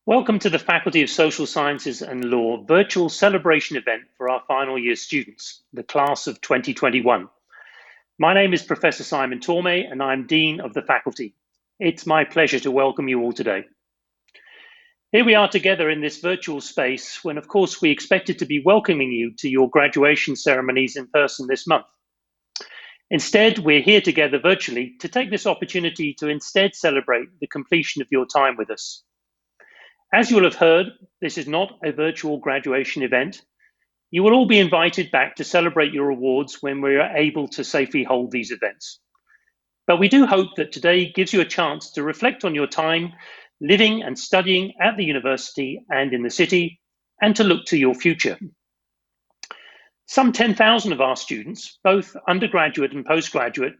Welcome to the Faculty of Social Sciences and Law virtual celebration event for our final year students, the class of 2021. My name is Professor Simon Tormey and I'm Dean of the Faculty. It's my pleasure to welcome you all today. Here we are together in this virtual space when, of course, we expected to be welcoming you to your graduation ceremonies in person this month. Instead, we're here together virtually to take this opportunity to instead celebrate the completion of your time with us. As you will have heard, this is not a virtual graduation event. You will all be invited back to celebrate your awards when we are able to safely hold these events. But we do hope that today gives you a chance to reflect on your time living and studying at the university and in the city, and to look to your future. Some 10,000 of our students, both undergraduate and postgraduate,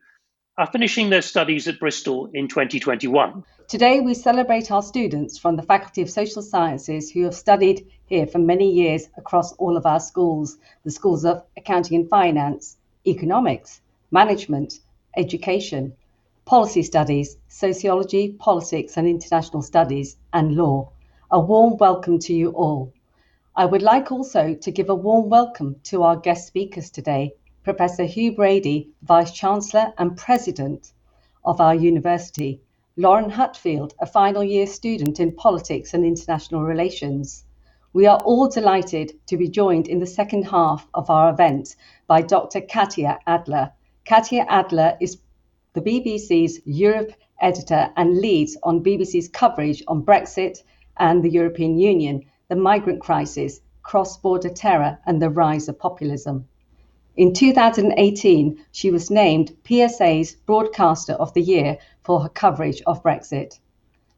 are finishing their studies at Bristol in 2021. Today we celebrate our students from the Faculty of Social Sciences who have studied here for many years across all of our schools, the schools of Accounting and Finance, Economics, Management, Education, Policy Studies, Sociology, Politics and International Studies, and Law. A warm welcome to you all. I would like also to give a warm welcome to our guest speakers today, Professor Hugh Brady, Vice-Chancellor and President of our university, Lauren Hutfield, a final year student in Politics and International Relations. We are all delighted to be joined in the second half of our event by Dr. Katya Adler. Katya Adler is the BBC's Europe editor and leads on BBC's coverage on Brexit and the European Union, the migrant crisis, cross-border terror and the rise of populism. In 2018, she was named PSA's Broadcaster of the Year for her coverage of Brexit.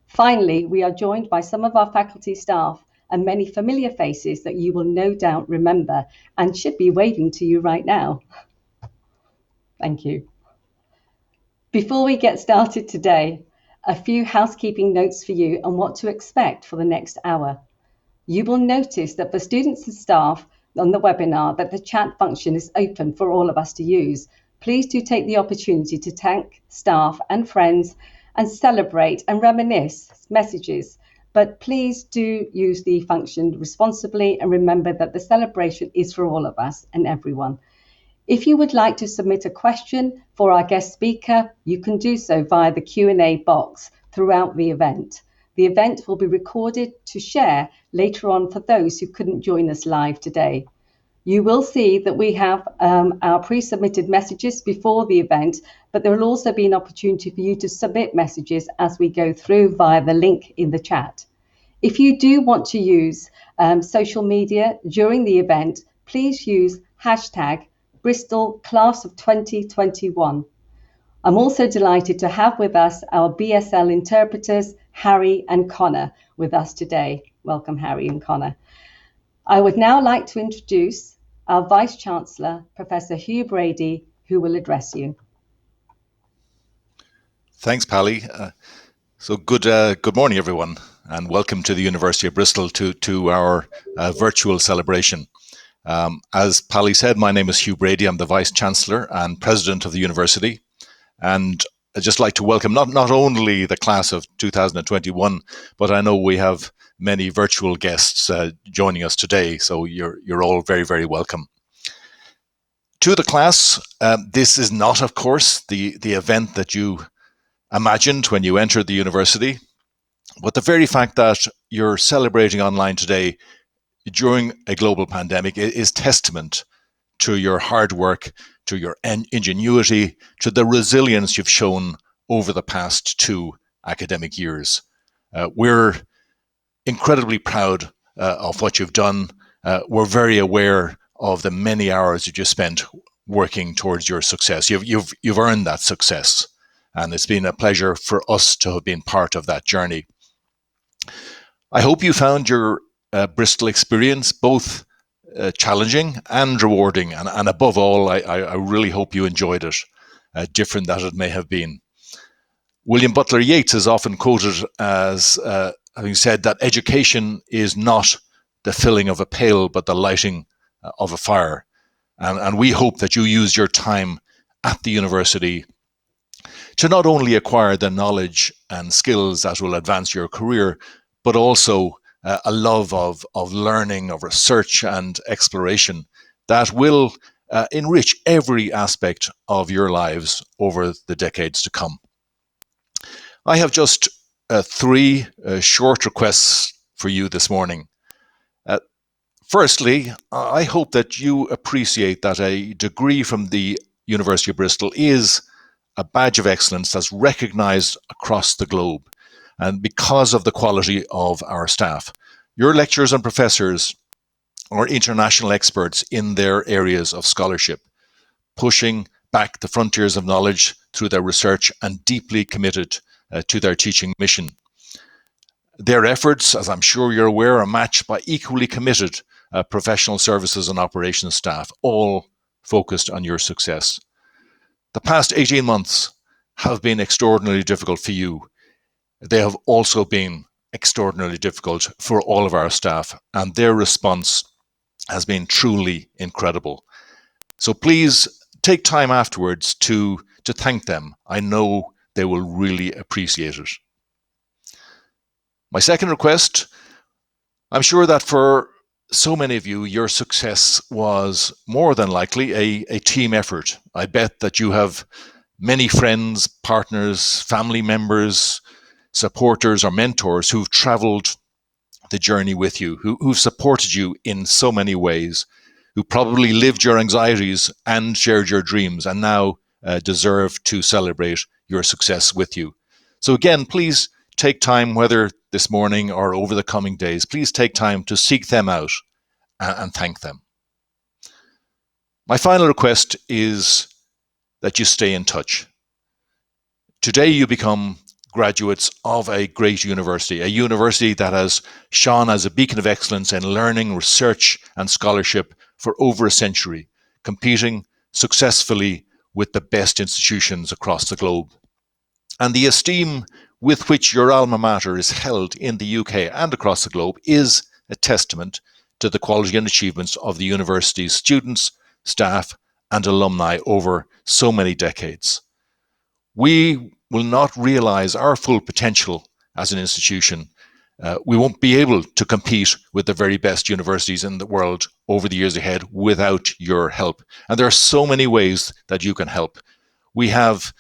Finally, we are joined by some of our faculty staff and many familiar faces that you will no doubt remember and should be waving to you right now. Thank you. Before we get started today, a few housekeeping notes for you on what to expect for the next hour. You will notice that for students and staff on the webinar that the chat function is open for all of us to use. Please do take the opportunity to thank staff and friends and celebrate and reminisce messages. But please do use the function responsibly and remember that the celebration is for all of us and everyone. If you would like to submit a question for our guest speaker, you can do so via the Q&A box throughout the event. The event will be recorded to share later on for those who couldn't join us live today. You will see that we have our pre-submitted messages before the event, but there will also be an opportunity for you to submit messages as we go through via the link in the chat. If you do want to use social media during the event, please use hashtag Bristol Class of 2021. I'm also delighted to have with us our BSL interpreters, Harry and Connor, with us today. Welcome, Harry and Connor. I would now like to introduce our Vice-Chancellor, Professor Hugh Brady, who will address you. Thanks, Pally. So good morning, everyone, and welcome to the University of Bristol to our virtual celebration. As Pally said, my name is Hugh Brady. I'm the Vice-Chancellor and President of the university. And I'd just like to welcome not only the class of 2021, but I know we have many virtual guests joining us today. So you're all very, very welcome. To the class, this is not, of course, the event that you imagined when you entered the university, but the very fact that you're celebrating online today during a global pandemic is testament to your hard work, to your ingenuity, to the resilience you've shown over the past 2 academic years. We're incredibly proud of what you've done. We're very aware of the many hours that you spent working towards your success. You've earned that success, and it's been a pleasure for us to have been part of that journey. I hope you found your Bristol experience both challenging and rewarding, and above all, I really hope you enjoyed it, different that it may have been. William Butler Yeats is often quoted as having said that education is not the filling of a pail, but the lighting of a fire. And we hope that you use your time at the university to not only acquire the knowledge and skills that will advance your career, but also a love of learning, of research and exploration that will enrich every aspect of your lives over the decades to come. I have just three short requests for you this morning. Firstly, I hope that you appreciate that a degree from the University of Bristol is a badge of excellence that's recognised across the globe, and because of the quality of our staff. Your lecturers and professors are international experts in their areas of scholarship, pushing back the frontiers of knowledge through their research and deeply committed to their teaching mission. Their efforts, as I'm sure you're aware, are matched by equally committed professional services and operations staff, all focused on your success. The past 18 months have been extraordinarily difficult for you. They have also been extraordinarily difficult for all of our staff, and their response has been truly incredible. So please take time afterwards to thank them. I know they will really appreciate it. My second request, I'm sure that for so many of you, your success was more than likely a team effort. I bet that you have many friends, partners, family members, supporters or mentors who've traveled the journey with you, who've supported you in so many ways, who probably lived your anxieties and shared your dreams and now deserve to celebrate your success with you. So again, please take time, whether this morning or over the coming days, please take time to seek them out and thank them. My final request is that you stay in touch. Today you become graduates of a great university, a university that has shone as a beacon of excellence in learning, research and scholarship for over a century, competing successfully with the best institutions across the globe. And the esteem with which your alma mater is held in the UK and across the globe is a testament to the quality and achievements of the university's students, staff and alumni over so many decades. We will not realise our full potential as an institution. We won't be able to compete with the very best universities in the world over the years ahead without your help. And there are so many ways that you can help. We have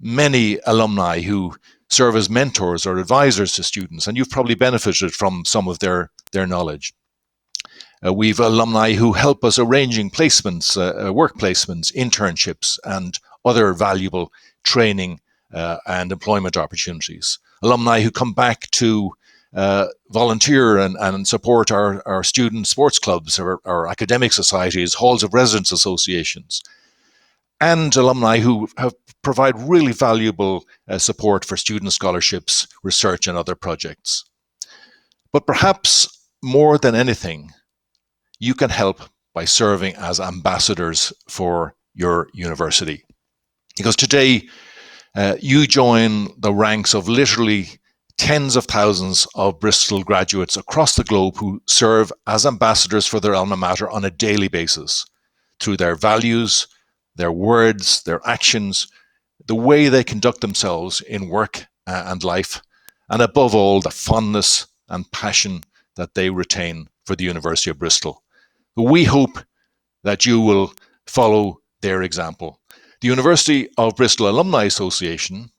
many alumni who serve as mentors or advisors to students, and you've probably benefited from some of their knowledge. We've alumni who help us arranging placements, work placements, internships, and other valuable training and employment opportunities. Alumni who come back to volunteer and support our student sports clubs, our academic societies, halls of residence associations, and alumni who provide really valuable support for student scholarships, research and other projects. But perhaps more than anything, you can help by serving as ambassadors for your university. Because today, you join the ranks of literally tens of thousands of Bristol graduates across the globe who serve as ambassadors for their alma mater on a daily basis through their values, their words, their actions, the way they conduct themselves in work and life, and above all, the fondness and passion that they retain for the University of Bristol. We hope that you will follow their example. The University of Bristol Alumni Association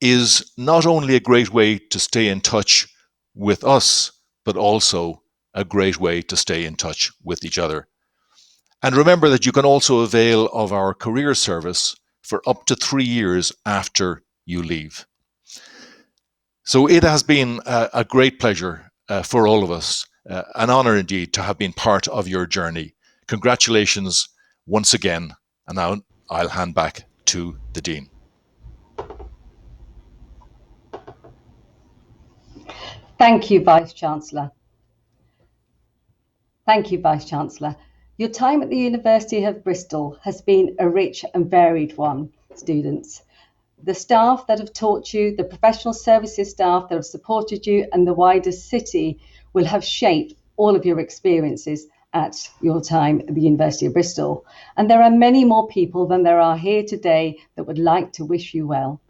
is not only a great way to stay in touch with us, but also a great way to stay in touch with each other. And remember that you can also avail of our career service for up to 3 years after you leave. So it has been a great pleasure for all of us, an honour indeed to have been part of your journey. Congratulations once again, and now I'll hand back to the Dean. Thank you, Vice-Chancellor. Thank you, Vice-Chancellor. Your time at the University of Bristol has been a rich and varied one, students. The staff that have taught you, the professional services staff that have supported you, and the wider city will have shaped all of your experiences at your time at the University of Bristol. And there are many more people than there are here today that would like to wish you well.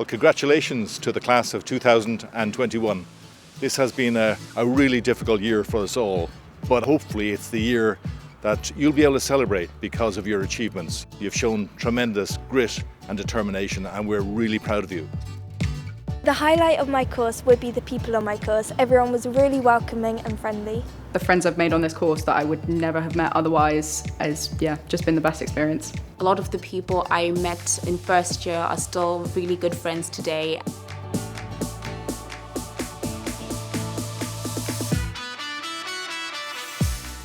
Well, congratulations to the class of 2021. This has been a really difficult year for us all, but hopefully it's the year that you'll be able to celebrate because of your achievements. You've shown tremendous grit and determination, and we're really proud of you. The highlight of my course would be the people on my course. Everyone was really welcoming and friendly. The friends I've made on this course that I would never have met otherwise has just been the best experience. A lot of the people I met in first year are still really good friends today.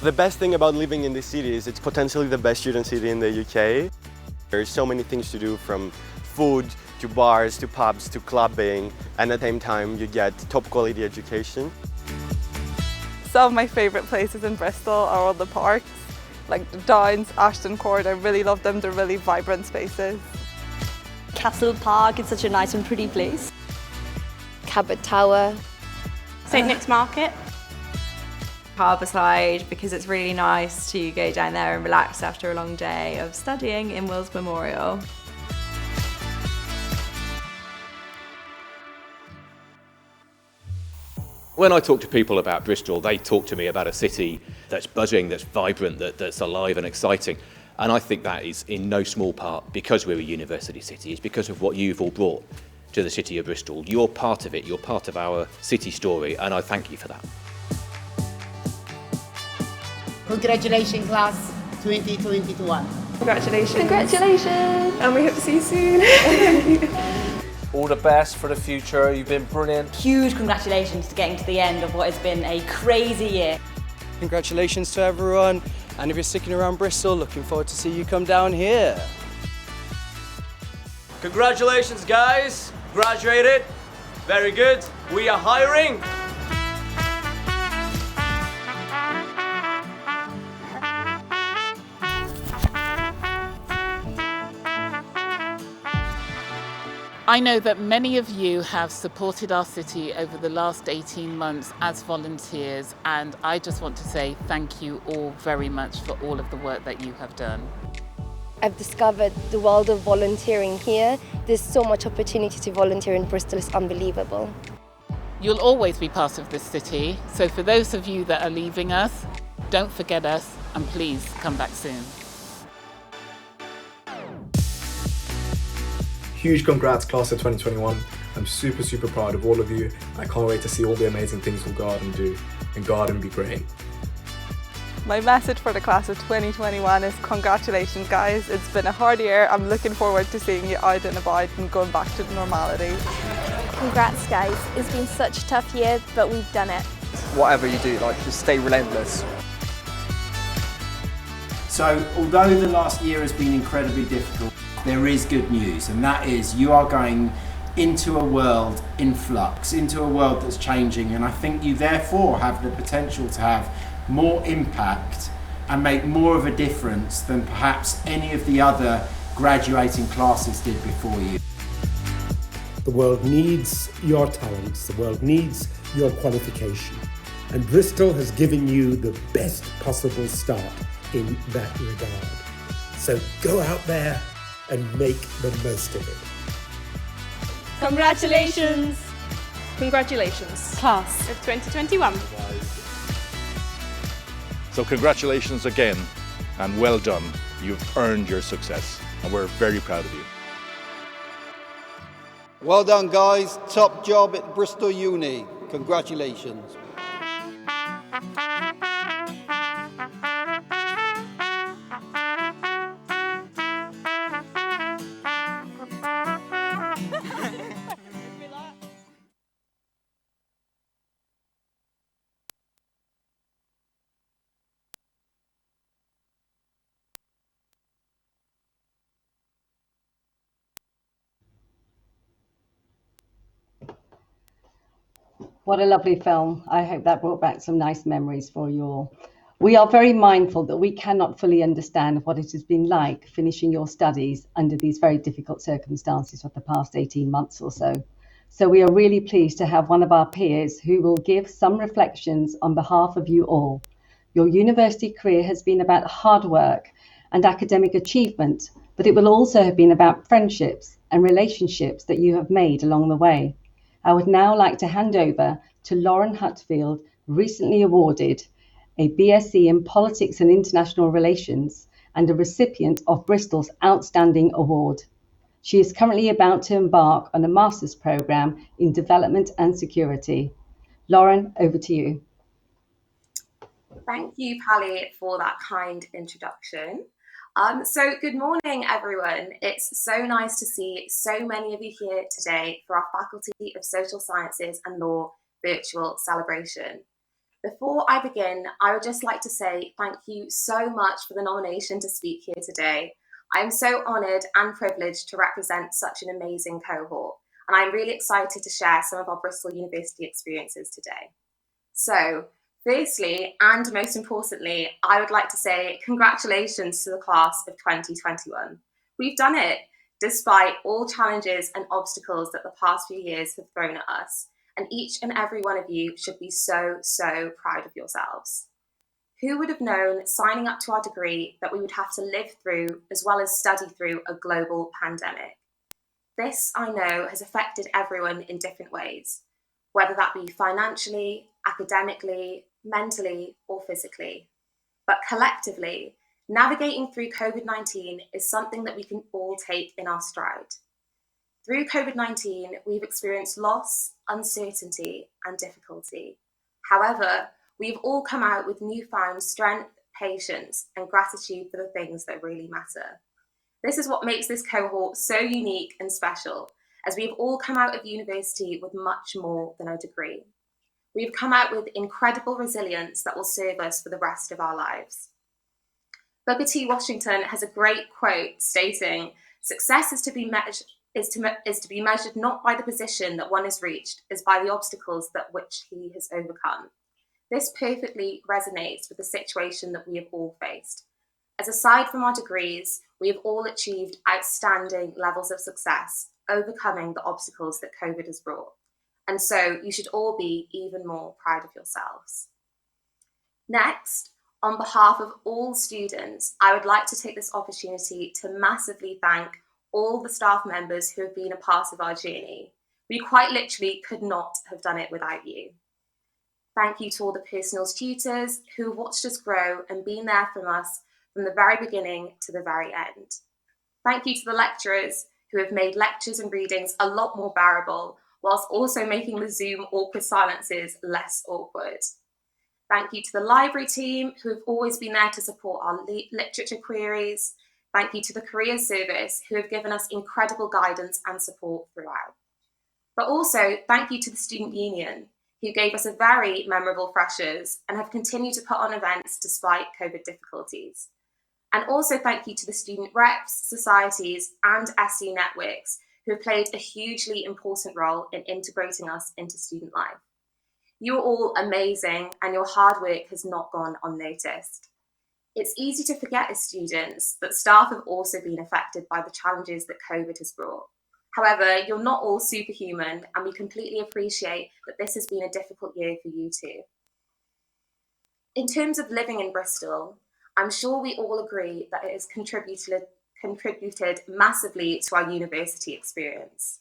The best thing about living in this city is it's potentially the best student city in the UK. There's so many things to do, from food to bars to pubs to clubbing, and at the same time you get top quality education. Some of my favourite places in Bristol are all the parks, like the Downs, Ashton Court. I really love them, they're really vibrant spaces. Castle Park is such a nice and pretty place. Cabot Tower. St Nick's Market. Harborside, because it's really nice to go down there and relax after a long day of studying in Wills Memorial. When I talk to people about Bristol, they talk to me about a city that's buzzing, that's vibrant, that's alive and exciting. And I think that is in no small part because we're a university city. It's because of what you've all brought to the city of Bristol. You're part of it, you're part of our city story, and I thank you for that. Congratulations, class 2021. Congratulations. Congratulations. And we hope to see you soon. All the best for the future, you've been brilliant. Huge congratulations to getting to the end of what has been a crazy year. Congratulations to everyone, and if you're sticking around Bristol, looking forward to see you come down here. Congratulations guys, graduated, very good, we are hiring. I know that many of you have supported our city over the last 18 months as volunteers, and I just want to say thank you all very much for all of the work that you have done. I've discovered the world of volunteering here. There's so much opportunity to volunteer in Bristol, it's unbelievable. You'll always be part of this city, so for those of you that are leaving us, don't forget us and please come back soon. Huge congrats, class of 2021. I'm super proud of all of you. I can't wait to see all the amazing things we'll go out and do, and go out and be great. My message for the class of 2021 is congratulations guys. It's been a hard year. I'm looking forward to seeing you out and about and going back to normality. Congrats guys. It's been such a tough year, but we've done it. Whatever you do, just stay relentless. So, although the last year has been incredibly difficult, there is good news, and that is you are going into a world in flux, into a world that's changing, and I think you therefore have the potential to have more impact and make more of a difference than perhaps any of the other graduating classes did before you. The world needs your talents, the world needs your qualification, and Bristol has given you the best possible start in that regard. So go out there and make the most of it. Congratulations. Congratulations. Class of 2021. So congratulations again, and well done. You've earned your success, and we're very proud of you. Well done guys, top job at Bristol Uni. Congratulations. What a lovely film. I hope that brought back some nice memories for you all. We are very mindful that we cannot fully understand what it has been like finishing your studies under these very difficult circumstances for the past 18 months or so. So we are really pleased to have one of our peers who will give some reflections on behalf of you all. Your university career has been about hard work and academic achievement, but it will also have been about friendships, and relationships that you have made along the way. I would now like to hand over to Lauren Hutfield, recently awarded a BSc in Politics and International Relations and a recipient of Bristol's Outstanding Award. She is currently about to embark on a master's programme in Development and Security. Lauren, over to you. Thank you, Pally, for that kind introduction. So good morning, everyone. It's so nice to see so many of you here today for our Faculty of Social Sciences and Law virtual celebration. Before I begin, I would just like to say thank you so much for the nomination to speak here today. I am so honoured and privileged to represent such an amazing cohort, and I'm really excited to share some of our Bristol University experiences today. So, firstly, and most importantly, I would like to say congratulations to the class of 2021. We've done it, despite all challenges and obstacles that the past few years have thrown at us, and each and every one of you should be so, so proud of yourselves. Who would have known, signing up to our degree, that we would have to live through, as well as study through, a global pandemic? This, I know, has affected everyone in different ways, whether that be financially, academically, mentally, or physically. But collectively, navigating through COVID-19 is something that we can all take in our stride. Through COVID-19, we've experienced loss, uncertainty, and difficulty. However, we've all come out with newfound strength, patience, and gratitude for the things that really matter. This is what makes this cohort so unique and special, as we've all come out of university with much more than a degree. We've come out with incredible resilience that will serve us for the rest of our lives. Booker T. Washington has a great quote stating, "Success is to be measured not by the position that one has reached, as by the obstacles that which he has overcome." This perfectly resonates with the situation that we have all faced. As aside from our degrees, we have all achieved outstanding levels of success, overcoming the obstacles that COVID has brought. And so you should all be even more proud of yourselves. Next, on behalf of all students, I would like to take this opportunity to massively thank all the staff members who have been a part of our journey. We quite literally could not have done it without you. Thank you to all the personal tutors who have watched us grow and been there for us from the very beginning to the very end. Thank you to the lecturers who have made lectures and readings a lot more bearable, whilst also making the Zoom awkward silences less awkward. Thank you to the library team who have always been there to support our literature queries. Thank you to the Careers Service who have given us incredible guidance and support throughout. But also thank you to the Student Union who gave us a very memorable freshers and have continued to put on events despite COVID difficulties. And also thank you to the student reps, societies, and SC networks who have played a hugely important role in integrating us into student life. You are all amazing, and your hard work has not gone unnoticed. It's easy to forget as students that staff have also been affected by the challenges that COVID has brought. However, you're not all superhuman, and we completely appreciate that this has been a difficult year for you too. In terms of living in Bristol, I'm sure we all agree that it has contributed massively to our university experience.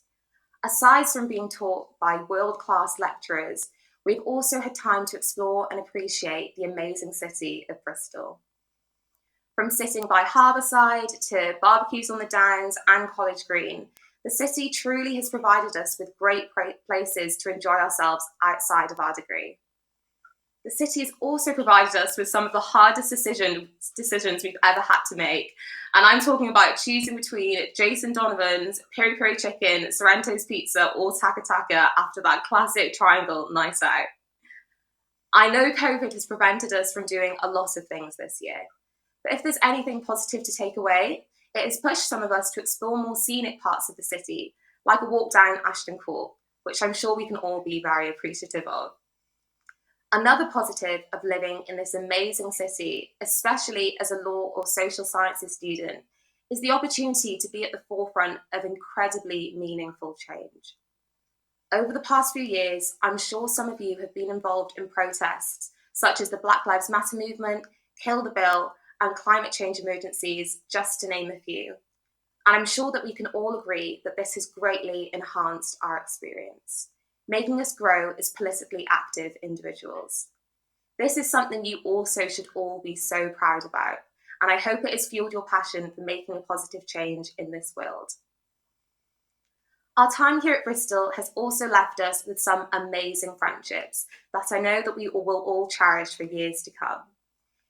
Aside from being taught by world-class lecturers, we've also had time to explore and appreciate the amazing city of Bristol. From sitting by Harbourside to barbecues on the Downs and College Green, the city truly has provided us with great places to enjoy ourselves outside of our degree. The city has also provided us with some of the hardest decisions we've ever had to make. And I'm talking about choosing between Jason Donovan's Peri Peri Chicken, Sorrento's Pizza, or Taka Taka after that classic triangle night out. I know COVID has prevented us from doing a lot of things this year. But if there's anything positive to take away, it has pushed some of us to explore more scenic parts of the city, like a walk down Ashton Court, which I'm sure we can all be very appreciative of. Another positive of living in this amazing city, especially as a law or social sciences student, is the opportunity to be at the forefront of incredibly meaningful change. Over the past few years, I'm sure some of you have been involved in protests, such as the Black Lives Matter movement, Kill the Bill, and climate change emergencies, just to name a few. And I'm sure that we can all agree that this has greatly enhanced our experience, making us grow as politically active individuals. This is something you also should all be so proud about, and I hope it has fueled your passion for making a positive change in this world. Our time here at Bristol has also left us with some amazing friendships that I know that we will all cherish for years to come.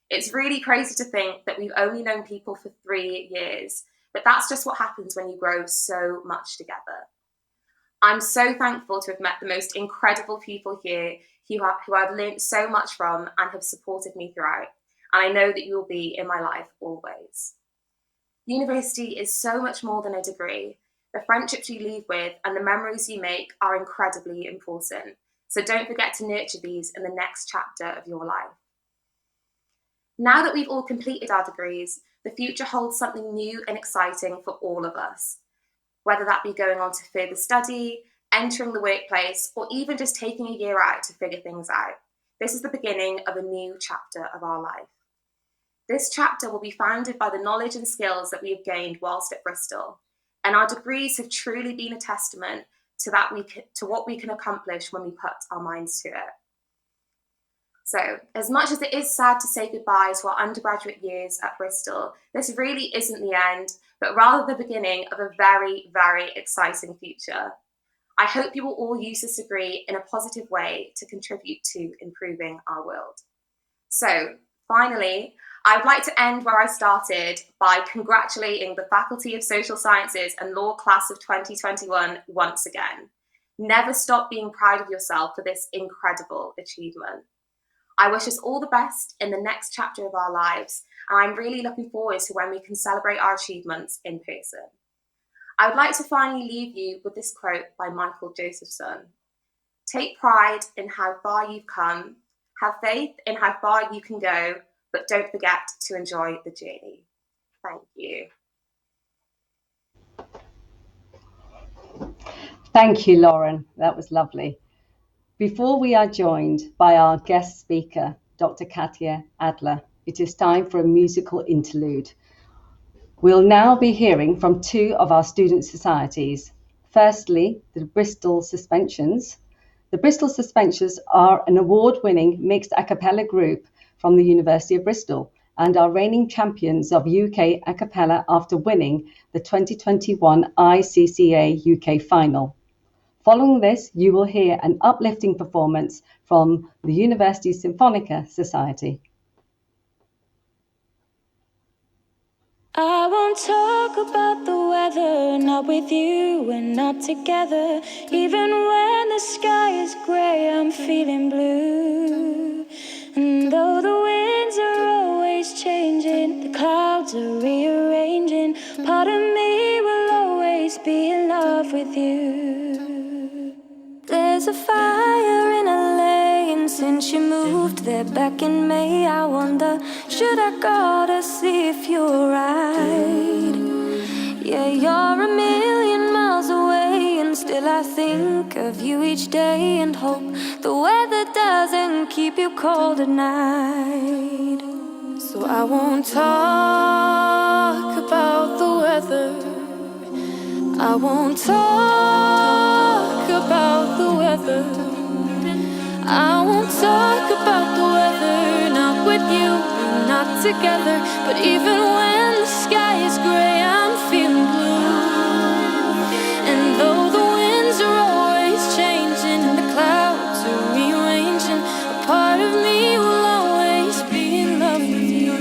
It's really crazy to think that we've only known people for 3 years, but that's just what happens when you grow so much together. I'm so thankful to have met the most incredible people here who I've learned so much from and have supported me throughout, and I know that you will be in my life always. University is so much more than a degree. The friendships you leave with and the memories you make are incredibly important, so don't forget to nurture these in the next chapter of your life. Now that we've all completed our degrees, the future holds something new and exciting for all of us, whether that be going on to further study, entering the workplace, or even just taking a year out to figure things out. This is the beginning of a new chapter of our life. This chapter will be founded by the knowledge and skills that we have gained whilst at Bristol, and our degrees have truly been a testament to what we can accomplish when we put our minds to it. So, as much as it is sad to say goodbye to our undergraduate years at Bristol, this really isn't the end, but rather the beginning of a very, very exciting future. I hope you will all use this degree in a positive way to contribute to improving our world. So, finally, I would like to end where I started by congratulating the Faculty of Social Sciences and Law class of 2021 once again. Never stop being proud of yourself for this incredible achievement. I wish us all the best in the next chapter of our lives, and I'm really looking forward to when we can celebrate our achievements in person. I would like to finally leave you with this quote by Michael Josephson. Take pride in how far you've come, have faith in how far you can go, but don't forget to enjoy the journey. Thank you. Thank you, Lauren. That was lovely. Before we are joined by our guest speaker, Dr. Katya Adler, it is time for a musical interlude. We'll now be hearing from 2 of our student societies. Firstly, the Bristol Suspensions. The Bristol Suspensions are an award-winning mixed a cappella group from the University of Bristol and are reigning champions of UK a cappella after winning the 2021 ICCA UK final. Following this, you will hear an uplifting performance from the University Symphonica Society. I won't talk about the weather, not with you and not together. Even when the sky is grey, I'm feeling blue. And though the winds are always changing, the clouds are rearranging, part of me will always be in love with you. There's a fire in LA, and since you moved there back in May, I wonder, should I go to see if you're right? Yeah, you're a million miles away, and still I think of you each day and hope the weather doesn't keep you cold at night. So I won't talk about the weather, I won't talk about the weather, I won't talk about the weather, not with you, not together. But even when the sky is grey, I'm feeling blue. And though the winds are always changing and the clouds are rearranging, a part of me will always be in love with you.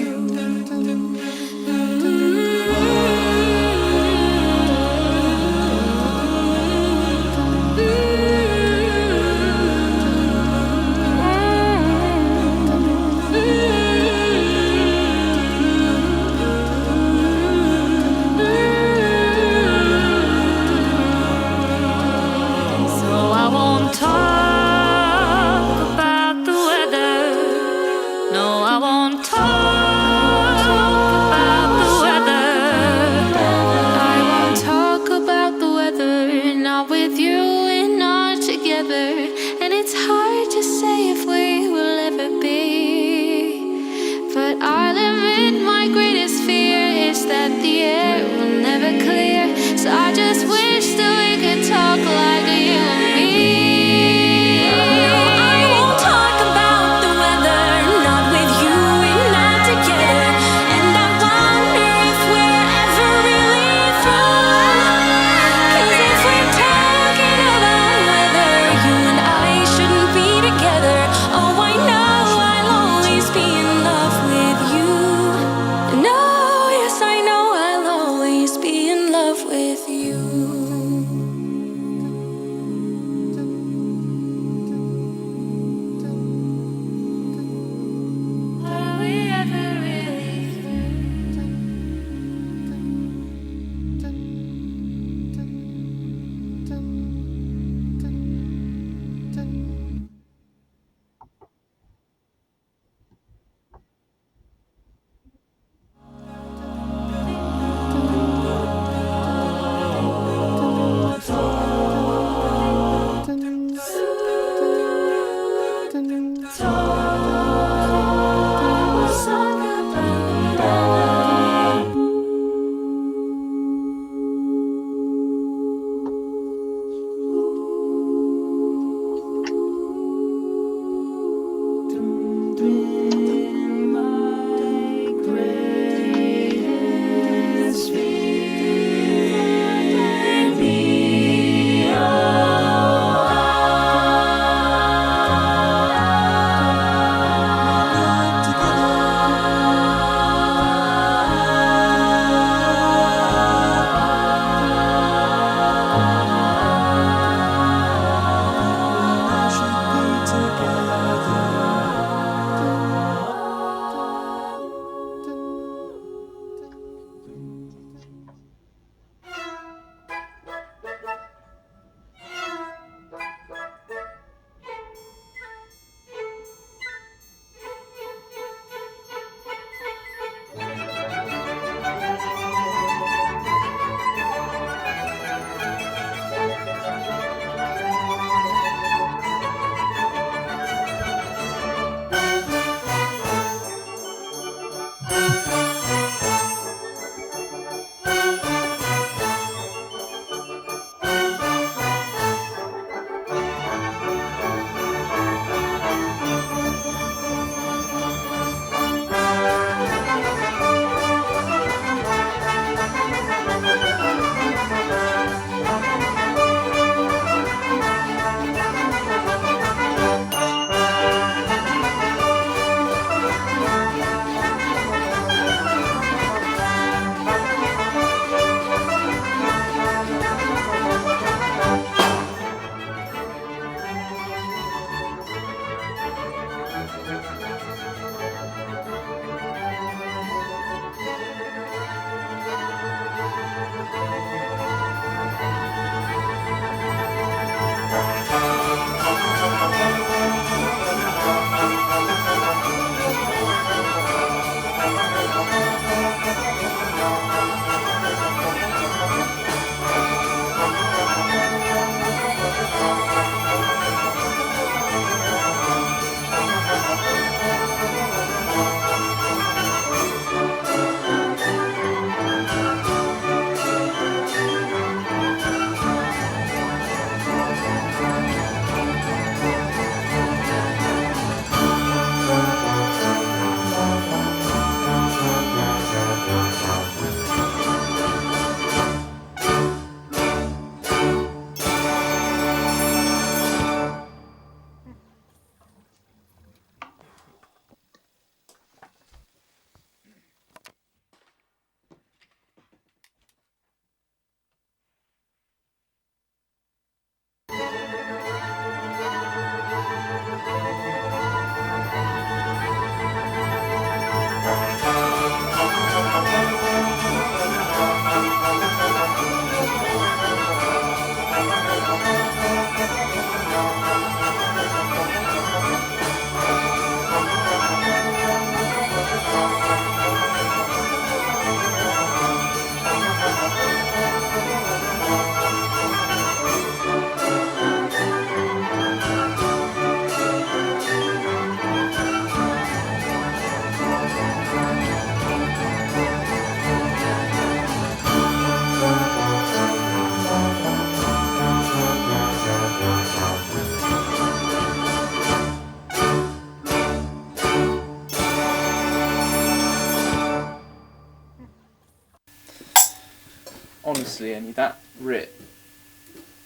Honestly, Annie, that rip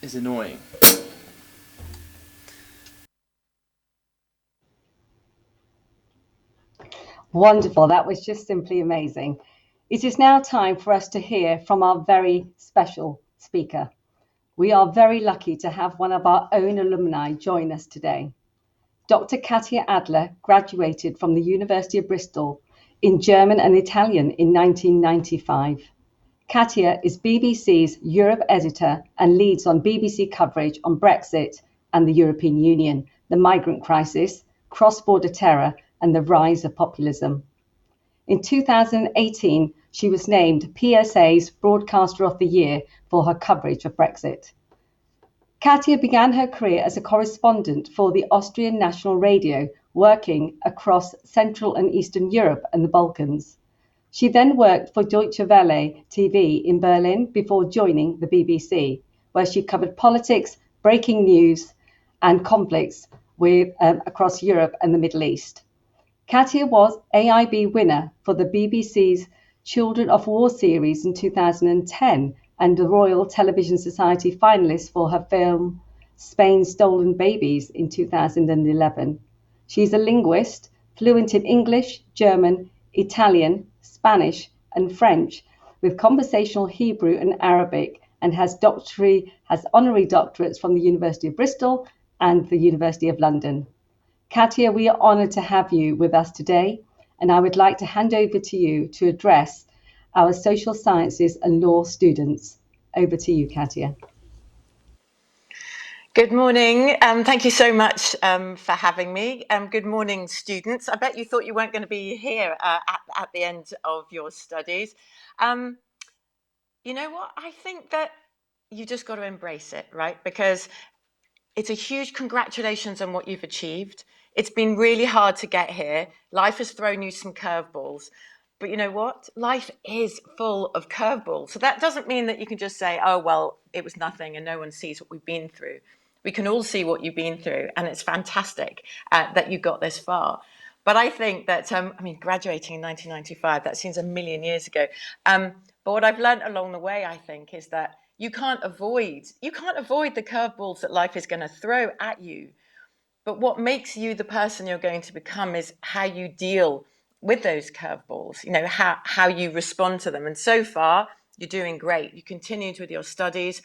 is annoying. Wonderful. That was just simply amazing. It is now time for us to hear from our very special speaker. We are very lucky to have one of our own alumni join us today. Dr. Katya Adler graduated from the University of Bristol in German and Italian in 1995. Katya is BBC's Europe editor and leads on BBC coverage on Brexit and the European Union, the migrant crisis, cross-border terror, and the rise of populism. In 2018, she was named PSA's Broadcaster of the Year for her coverage of Brexit. Katya began her career as a correspondent for the Austrian National Radio, working across Central and Eastern Europe and the Balkans. She then worked for Deutsche Welle TV in Berlin before joining the BBC, where she covered politics, breaking news, and conflicts across Europe and the Middle East. Katya was AIB winner for the BBC's Children of War series in 2010 and the Royal Television Society finalist for her film Spain's Stolen Babies in 2011. She's a linguist, fluent in English, German, Italian, Spanish, and French, with conversational Hebrew and Arabic, and has honorary doctorates from the University of Bristol and the University of London. Katya, we are honoured to have you with us today, and I would like to hand over to you to address our social sciences and law students. Over to you, Katya. Good morning. Thank you so much for having me. Good morning, students. I bet you thought you weren't going to be here at the end of your studies. You know what? I think that you just got to embrace it, right? Because it's a huge congratulations on what you've achieved. It's been really hard to get here. Life has thrown you some curveballs. But you know what? Life is full of curveballs. So that doesn't mean that you can just say, oh, well, it was nothing and no one sees what we've been through. We can all see what you've been through, and it's fantastic that you got this far. But I think that, graduating in 1995, that seems a million years ago. But what I've learned along the way, I think, is that you can't avoid the curveballs that life is going to throw at you. But what makes you the person you're going to become is how you deal with those curveballs, you know, how you respond to them. And so far, you're doing great. You continued with your studies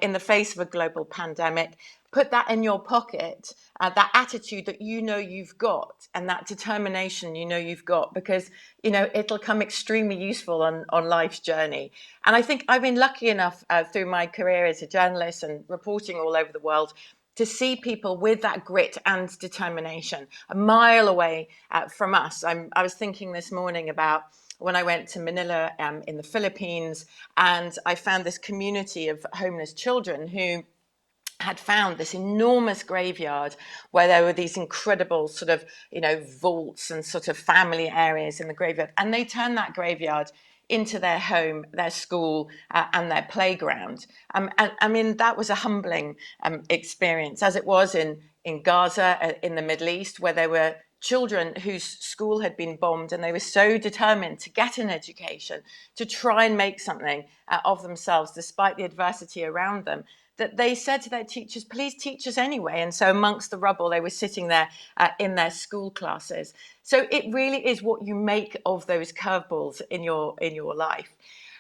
in the face of a global pandemic. Put that in your pocket, that attitude that you know you've got and that determination you know you've got, because, you know, it'll come extremely useful on life's journey. And I think I've been lucky enough through my career as a journalist and reporting all over the world to see people with that grit and determination a mile away from us. I was thinking this morning about when I went to Manila in the Philippines, and I found this community of homeless children who had found this enormous graveyard where there were these incredible sort of, you know, vaults and sort of family areas in the graveyard. And they turned that graveyard into their home, their school, and their playground. And I mean, that was a humbling experience, as it was in Gaza, in the Middle East, where there were children whose school had been bombed, and they were so determined to get an education, to try and make something of themselves, despite the adversity around them, that they said to their teachers, please teach us anyway. And so amongst the rubble, they were sitting there in their school classes. So it really is what you make of those curveballs in your life.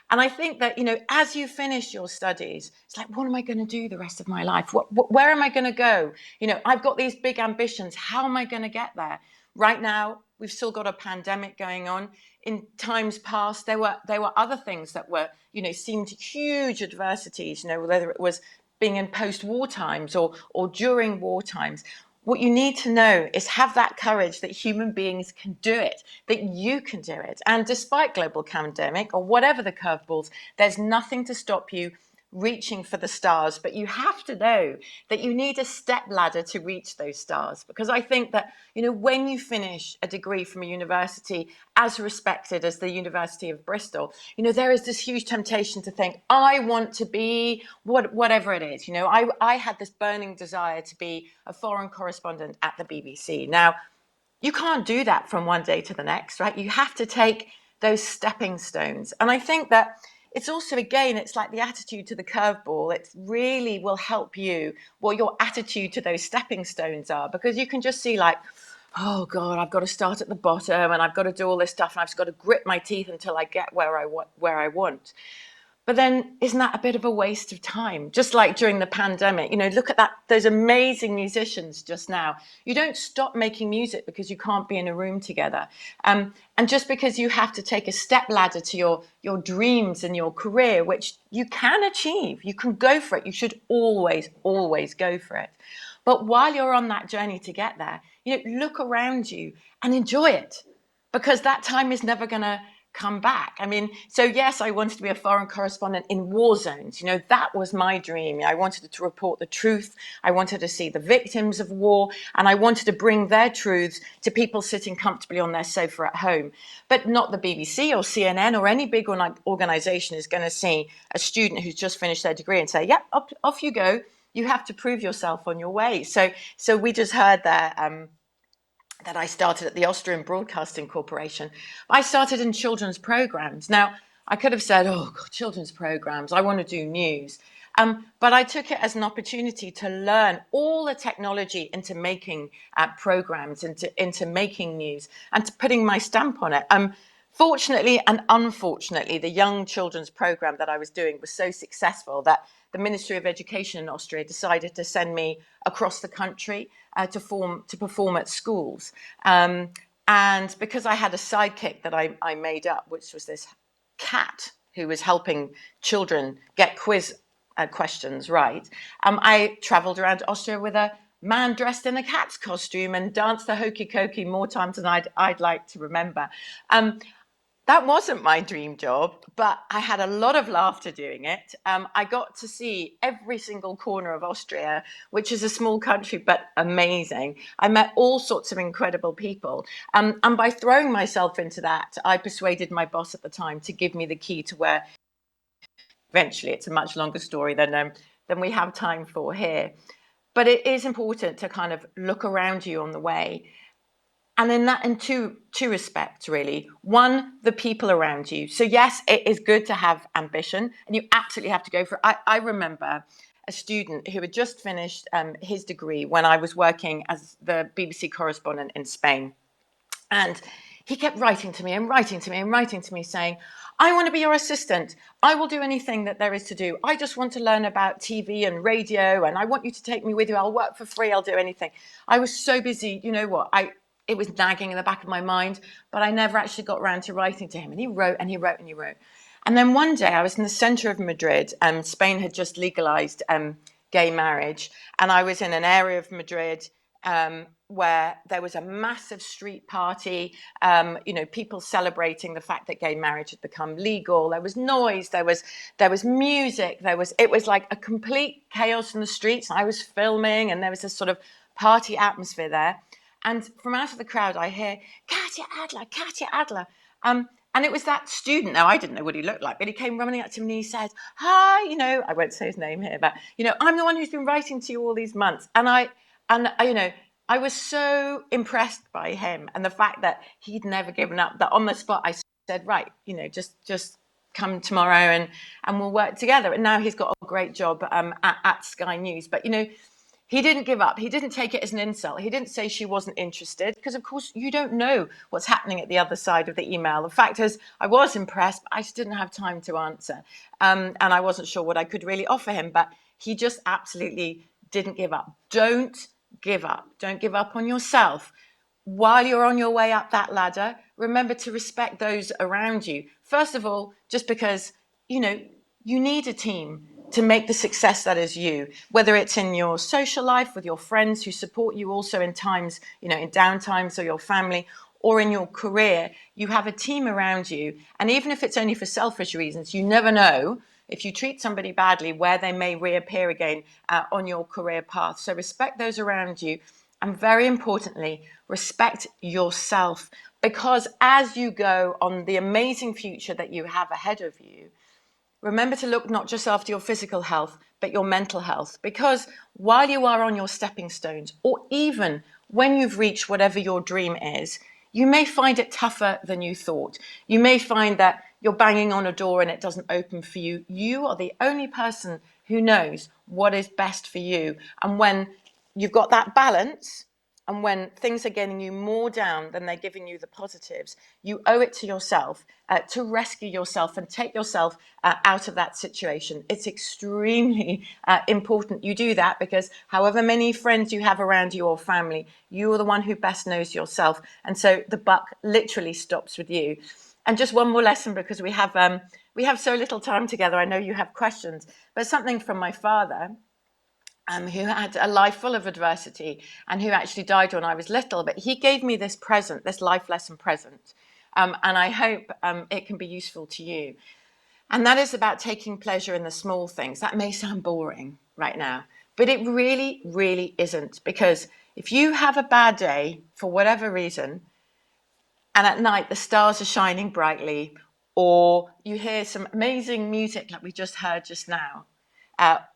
And I think that, you know, as you finish your studies, it's like, what am I going to do the rest of my life? Where am I going to go? You know, I've got these big ambitions. How am I going to get there? Right now, we've still got a pandemic going on. In times past, there were other things that were, you know, seemed huge adversities, you know, whether it was being in post-war times or during war times. What you need to know is have that courage that human beings can do it, that you can do it. And despite global pandemic or whatever the curveballs, there's nothing to stop you reaching for the stars. But you have to know that you need a step ladder to reach those stars. Because I think that, you know, when you finish a degree from a university as respected as the University of Bristol, you know, there is this huge temptation to think, I want to be whatever it is. You know, I had this burning desire to be a foreign correspondent at the BBC. Now, you can't do that from one day to the next, right? You have to take those stepping stones. And I think that it's also, again, it's like the attitude to the curveball. It really will help you what your attitude to those stepping stones are, because you can just see like, oh God, I've got to start at the bottom and I've got to do all this stuff and I've just got to grit my teeth until I get where I want. But then isn't that a bit of a waste of time? Just like during the pandemic, look at those amazing musicians just now. You don't stop making music because you can't be in a room together. And just because you have to take a step ladder to your dreams and your career, which you can achieve, you can go for it. You should always, always go for it. But while you're on that journey to get there, look around you and enjoy it, because that time is never going to come back. I mean, so yes, I wanted to be a foreign correspondent in war zones. That was my dream. I wanted to report the truth. I wanted to see the victims of war, and I wanted to bring their truths to people sitting comfortably on their sofa at home. But not the BBC or CNN or any big organization is going to see a student who's just finished their degree and say, yep, off you go. You have to prove yourself on your way. So we just heard there that I started at the Austrian Broadcasting Corporation. I started in children's programs. Now, I could have said, oh, God, children's programs, I want to do news. But I took it as an opportunity to learn all the technology into making programs, into making news, and to putting my stamp on it. Fortunately and unfortunately, the young children's program that I was doing was so successful that the Ministry of Education in Austria decided to send me across the country to perform at schools. And because I had a sidekick that I made up, which was this cat who was helping children get quiz questions right, I travelled around Austria with a man dressed in a cat's costume and danced the hokey cokey more times than I'd like to remember. That wasn't my dream job, but I had a lot of laughter doing it. I got to see every single corner of Austria, which is a small country, but amazing. I met all sorts of incredible people. And by throwing myself into that, I persuaded my boss at the time to give me the key to where eventually, it's a much longer story than we have time for here. But it is important to kind of look around you on the way. And in two respects, really. One, the people around you. So yes, it is good to have ambition, and you absolutely have to go for it. I remember a student who had just finished his degree when I was working as the BBC correspondent in Spain. And he kept writing to me and writing to me and writing to me saying, I want to be your assistant. I will do anything that there is to do. I just want to learn about TV and radio, and I want you to take me with you. I'll work for free. I'll do anything. I was so busy. You know what? It was nagging in the back of my mind, but I never actually got around to writing to him. And he wrote and he wrote and he wrote. And then one day I was in the center of Madrid, and Spain had just legalized gay marriage. And I was in an area of Madrid where there was a massive street party, people celebrating the fact that gay marriage had become legal. There was noise, there was music, it was like a complete chaos in the streets. I was filming, and there was this sort of party atmosphere there. And from out of the crowd, I hear, Katya Adler, Katya Adler. And it was that student. Now, I didn't know what he looked like, but he came running up to me and he said, hi, I won't say his name here, but, I'm the one who's been writing to you all these months. And I was so impressed by him and the fact that he'd never given up, that on the spot I said, right, just come tomorrow and we'll work together. And now he's got a great job at Sky News. But, he didn't give up. He didn't take it as an insult. He didn't say she wasn't interested, because, of course, you don't know what's happening at the other side of the email. The fact is, I was impressed, but I just didn't have time to answer. And I wasn't sure what I could really offer him. But he just absolutely didn't give up. Don't give up. Don't give up on yourself. While you're on your way up that ladder, remember to respect those around you. First of all, just because, you need a team to make the success that is you, whether it's in your social life with your friends who support you also in times, in down times, or your family, or in your career, you have a team around you. And even if it's only for selfish reasons, you never know if you treat somebody badly where they may reappear again on your career path. So respect those around you. And very importantly, respect yourself, because as you go on the amazing future that you have ahead of you, remember to look not just after your physical health, but your mental health. Because while you are on your stepping stones, or even when you've reached whatever your dream is, You may find it tougher than you thought. You may find that you're banging on a door and it doesn't open for you. You are the only person who knows what is best for you. And when you've got that balance, and when things are getting you more down than they're giving you the positives, you owe it to yourself to rescue yourself and take yourself out of that situation. It's extremely important you do that, because however many friends you have around you or family, you are the one who best knows yourself. And so the buck literally stops with you. And just one more lesson, because we have so little time together. I know you have questions, but something from my father, who had a life full of adversity and who actually died when I was little. But he gave me this present, this life lesson present. And I hope it can be useful to you. And that is about taking pleasure in the small things. That may sound boring right now, but it really, really isn't. Because if you have a bad day for whatever reason, and at night the stars are shining brightly, or you hear some amazing music like we just heard just now,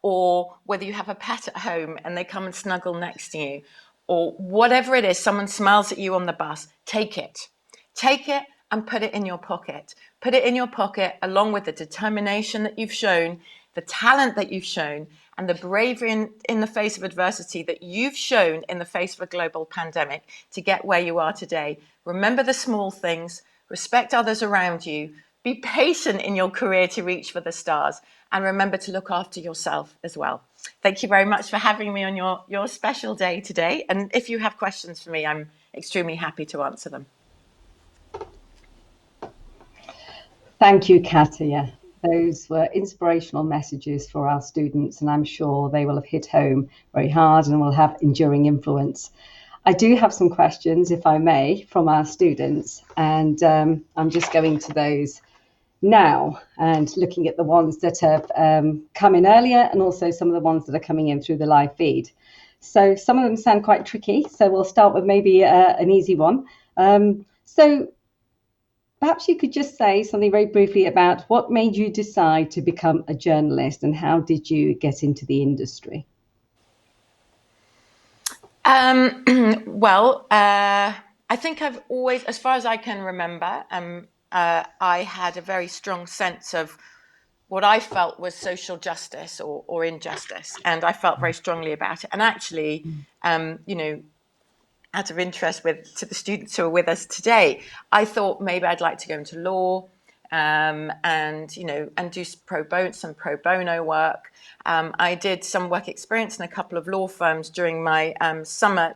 or whether you have a pet at home and they come and snuggle next to you, or whatever it is, someone smiles at you on the bus, take it. Take it and put it in your pocket. Put it in your pocket along with the determination that you've shown, the talent that you've shown, and the bravery in the face of adversity that you've shown in the face of a global pandemic to get where you are today. Remember the small things, respect others around you, be patient in your career to reach for the stars, and remember to look after yourself as well. Thank you very much for having me on your special day today. And if you have questions for me, I'm extremely happy to answer them. Thank you, Katya. Those were inspirational messages for our students, and I'm sure they will have hit home very hard and will have enduring influence. I do have some questions, if I may, from our students, and I'm just going to those now and looking at the ones that have come in earlier, and also some of the ones that are coming in through the live feed. So some of them sound quite tricky, so we'll start with maybe an easy one. So perhaps you could just say something very briefly about what made you decide to become a journalist, and how did you get into the industry? Well, I think I've always, as far as I can remember, I had a very strong sense of what I felt was social justice or injustice, and I felt very strongly about it. And actually, out of interest to the students who are with us today, I thought maybe I'd like to go into law and do some pro bono work. I did some work experience in a couple of law firms during my summer,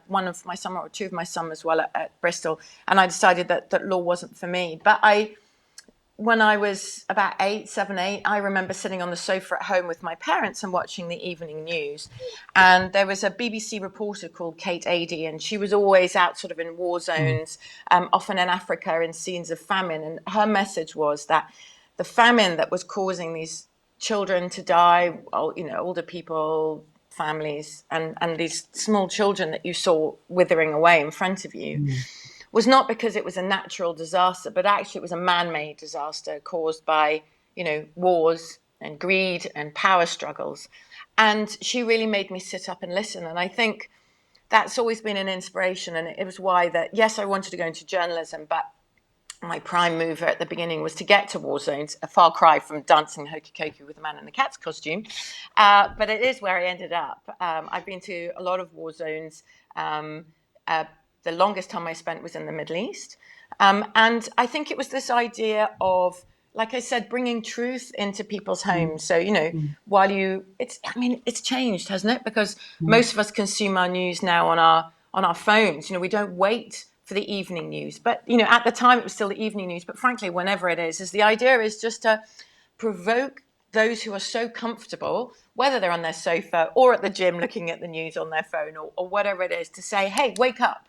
two of my summers while at Bristol, and I decided that law wasn't for me. But when I was about 7, 8, I remember sitting on the sofa at home with my parents and watching the evening news. And there was a BBC reporter called Katy Adler, and she was always out sort of in war zones, often in Africa in scenes of famine. And her message was that the famine that was causing these children to die, older people, families, and these small children that you saw withering away in front of you, was not because it was a natural disaster, but actually it was a man-made disaster caused by, wars and greed and power struggles. And she really made me sit up and listen. And I think that's always been an inspiration. And it was why that, yes, I wanted to go into journalism, but my prime mover at the beginning was to get to war zones, a far cry from dancing hokey cokey with a man in a cat's costume. But it is where I ended up. I've been to a lot of war zones. The longest time I spent was in the Middle East. And I think it was this idea of, like I said, bringing truth into people's homes. So, it's changed, hasn't it? Because most of us consume our news now on our phones. We don't wait for the evening news. But, at the time it was still the evening news. But frankly, whenever it is the idea is just to provoke those who are so comfortable, whether they're on their sofa or at the gym looking at the news on their phone or whatever it is, to say, hey, wake up.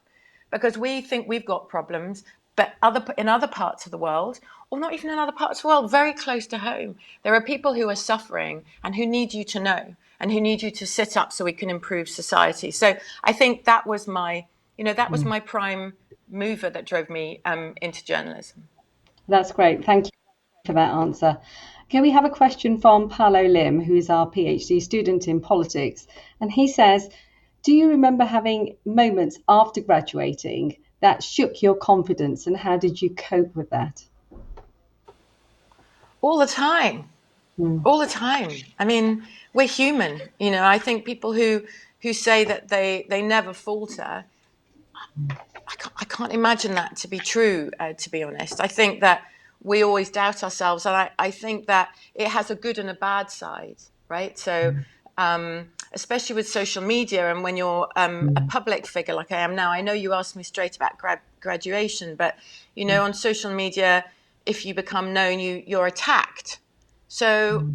Because we think we've got problems, but in other parts of the world, or not even in other parts of the world, very close to home, there are people who are suffering and who need you to know and who need you to sit up so we can improve society. So I think that was my prime mover that drove me into journalism. That's great. Thank you for that answer. Okay, we have a question from Paolo Lim, who is our PhD student in politics. And he says, do you remember having moments after graduating that shook your confidence, and how did you cope with that? All the time. All the time. I mean, we're human. I think people who say that they never falter, I can't imagine that to be true, to be honest. I think that we always doubt ourselves, and I think that it has a good and a bad side, right? So especially with social media, and when you're a public figure like I am now, I know you asked me straight about graduation, but on social media, if you become known, you're attacked. So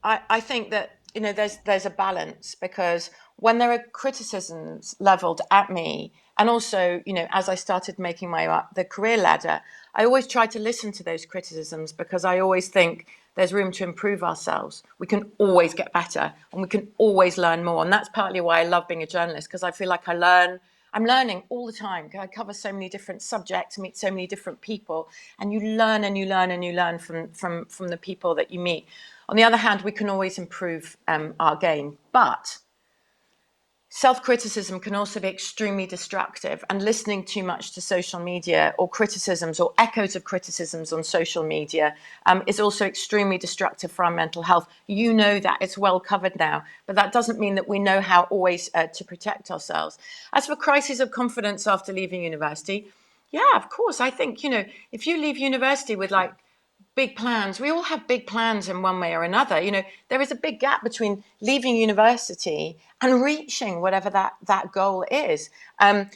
I think that there's a balance, because when there are criticisms leveled at me, and also as I started making the career ladder, I always try to listen to those criticisms, because I always think there's room to improve ourselves. We can always get better, and we can always learn more, and that's partly why I love being a journalist, because I feel like I'm learning all the time. I cover so many different subjects, meet so many different people, and you learn and you learn and you learn from the people that you meet. On the other hand, we can always improve our game, but self-criticism can also be extremely destructive, and listening too much to social media or criticisms or echoes of criticisms on social media is also extremely destructive for our mental health. That it's well covered now, but that doesn't mean that we know how always to protect ourselves. As for crises of confidence after leaving university, yeah, of course. I think, if you leave university with big plans. We all have big plans in one way or another. There is a big gap between leaving university and reaching whatever that goal is. And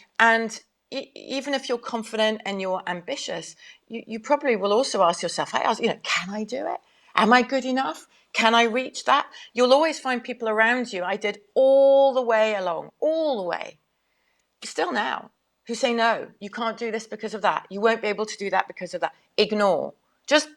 even if you're confident and you're ambitious, you probably will also ask yourself, can I do it? Am I good enough? Can I reach that? You'll always find people around you. I did all the way, still now, who say, no, you can't do this because of that. You won't be able to do that because of that. Ignore. Just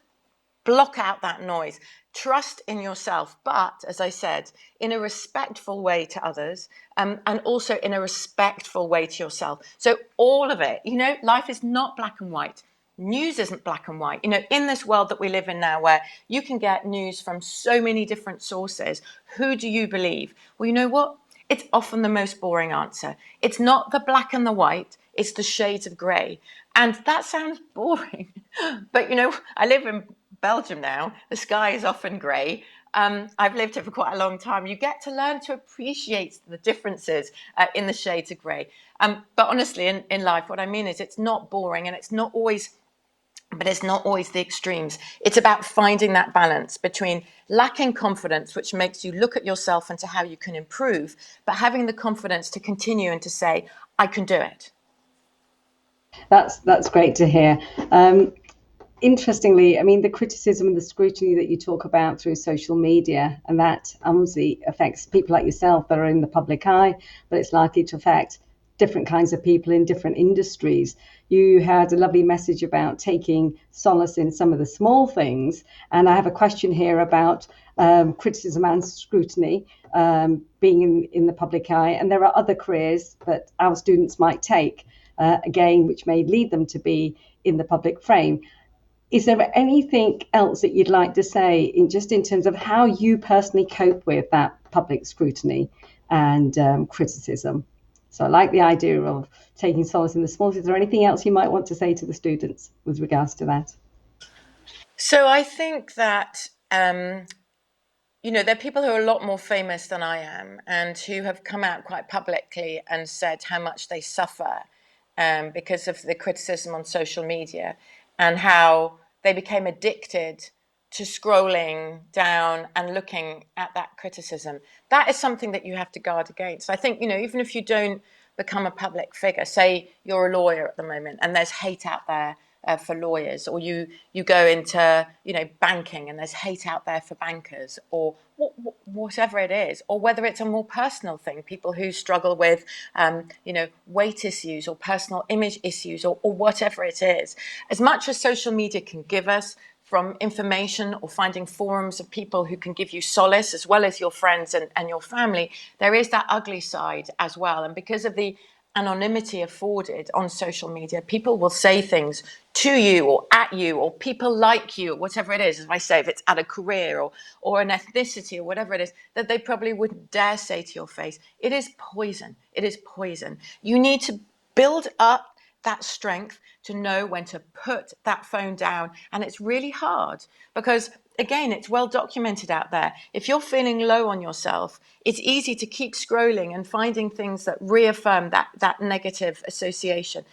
block out that noise. Trust in yourself, but as I said, in a respectful way to others, and also in a respectful way to yourself. So all of it, life is not black and white. News isn't black and white. In this world that we live in now, where you can get news from so many different sources, who do you believe? Well, you know what? It's often the most boring answer. It's not the black and the white, it's the shades of grey. And that sounds boring. But, I live in Belgium now. The sky is often grey. I've lived here for quite a long time. You get to learn to appreciate the differences in the shades of grey. But honestly, in life, what I mean is it's not boring, and it's not always the extremes. It's about finding that balance between lacking confidence, which makes you look at yourself and to how you can improve, but having the confidence to continue and to say, I can do it. That's great to hear. Interestingly, the criticism and the scrutiny that you talk about through social media, and that obviously affects people like yourself that are in the public eye, but it's likely to affect different kinds of people in different industries. You had a lovely message about taking solace in some of the small things, and I have a question here about criticism and scrutiny being in the public eye, and there are other careers that our students might take, again, which may lead them to be in the public frame. Is there anything else that you'd like to say in terms of how you personally cope with that public scrutiny and criticism? So I like the idea of taking solace in the small. Is there anything else you might want to say to the students with regards to that? So I think that, there are people who are a lot more famous than I am, and who have come out quite publicly and said how much they suffer because of the criticism on social media, and how they became addicted to scrolling down and looking at that criticism. That is something that you have to guard against. I think, even if you don't become a public figure, say you're a lawyer at the moment and there's hate out there for lawyers, or you go into, banking and there's hate out there for bankers, or whatever it is, or whether it's a more personal thing, people who struggle with, weight issues or personal image issues, or whatever it is. As much as social media can give us from information or finding forums of people who can give you solace, as well as your friends and your family, there is that ugly side as well. And because of the anonymity afforded on social media, people will say things to you or at you, or people like you, or whatever it is. As I say, if it's at a career or an ethnicity or whatever it is, that they probably wouldn't dare say to your face. It is poison. It is poison. You need to build up that strength to know when to put that phone down. And it's really hard because, again, it's well documented out there. If you're feeling low on yourself, it's easy to keep scrolling and finding things that reaffirm that negative association.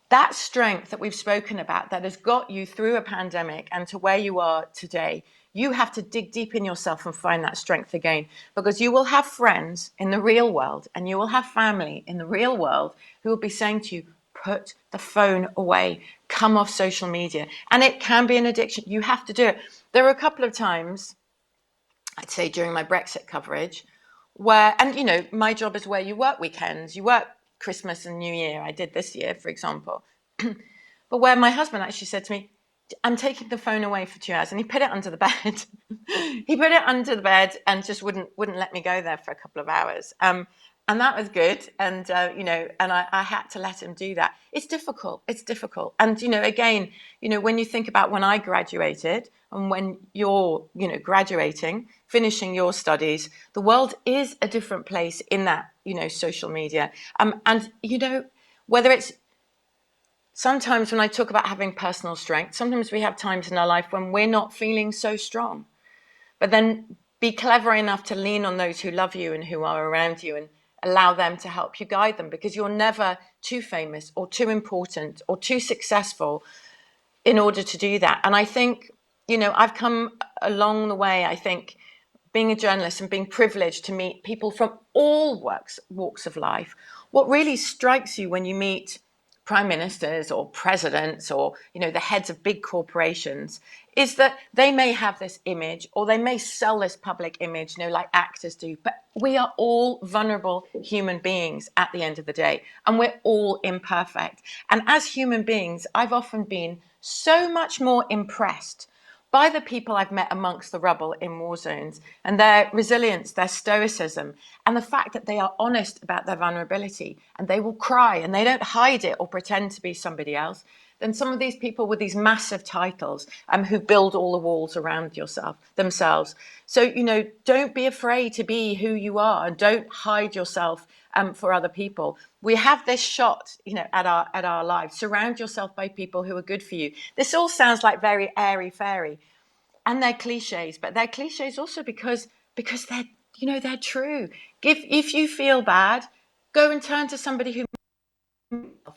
That strength that we've spoken about that has got you through a pandemic and to where you are today, you have to dig deep in yourself and find that strength again, because you will have friends in the real world and you will have family in the real world who will be saying to you, put the phone away, come off social media. And it can be an addiction. You have to do it. There were a couple of times, I'd say during my Brexit coverage, where, and you know, my job is where you work weekends, you work Christmas and New Year. I did this year, for example. But where my husband actually said to me, I'm taking the phone away for 2 hours. And he put it under the bed. He put it under the bed and just wouldn't let me go there for a couple of hours. And that was good. And, you know, and I had to let him do that. It's difficult. It's difficult. And, you know, again, you know, when you think about when I graduated and when you're, you know, graduating, finishing your studies, the world is a different place in that, you know, social media. And, you know, whether it's sometimes when I talk about having personal strength, sometimes we have times in our life when we're not feeling so strong. But then be clever enough to lean on those who love you and who are around you and allow them to help you guide them, because you're never too famous or too important or too successful in order to do that. And I think, you know, I've come along the way, I think, being a journalist and being privileged to meet people from all walks of life. What really strikes you when you meet prime ministers or presidents or, you know, the heads of big corporations is that they may have this image or they may sell this public image, you know, like actors do, but we are all vulnerable human beings at the end of the day, and we're all imperfect. And as human beings, I've often been so much more impressed by the people I've met amongst the rubble in war zones and their resilience, their stoicism, and the fact that they are honest about their vulnerability and they will cry and they don't hide it or pretend to be somebody else, than some of these people with these massive titles who build all the walls around themselves. So, you know, don't be afraid to be who you are and don't hide yourself for other people. We have this shot, you know, at our lives. Surround yourself by people who are good for you. This all sounds like very airy-fairy, and they're cliches, but they're cliches also because they're, you know, they're true. If you feel bad, go and turn to somebody who.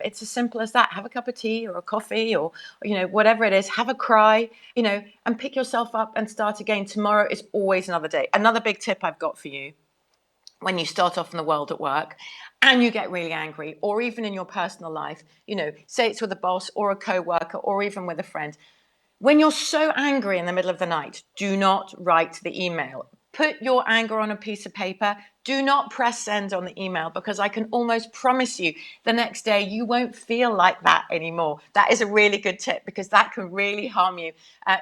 It's as simple as that. Have a cup of tea or a coffee or, you know, whatever it is. Have a cry, you know, and pick yourself up and start again. Tomorrow is always another day. Another big tip I've got for you: when you start off in the world at work and you get really angry, or even in your personal life, you know, say it's with a boss or a co-worker or even with a friend. When you're so angry in the middle of the night, do not write the email. Put your anger on a piece of paper. Do not press send on the email, because I can almost promise you the next day you won't feel like that anymore. That is a really good tip, because that can really harm you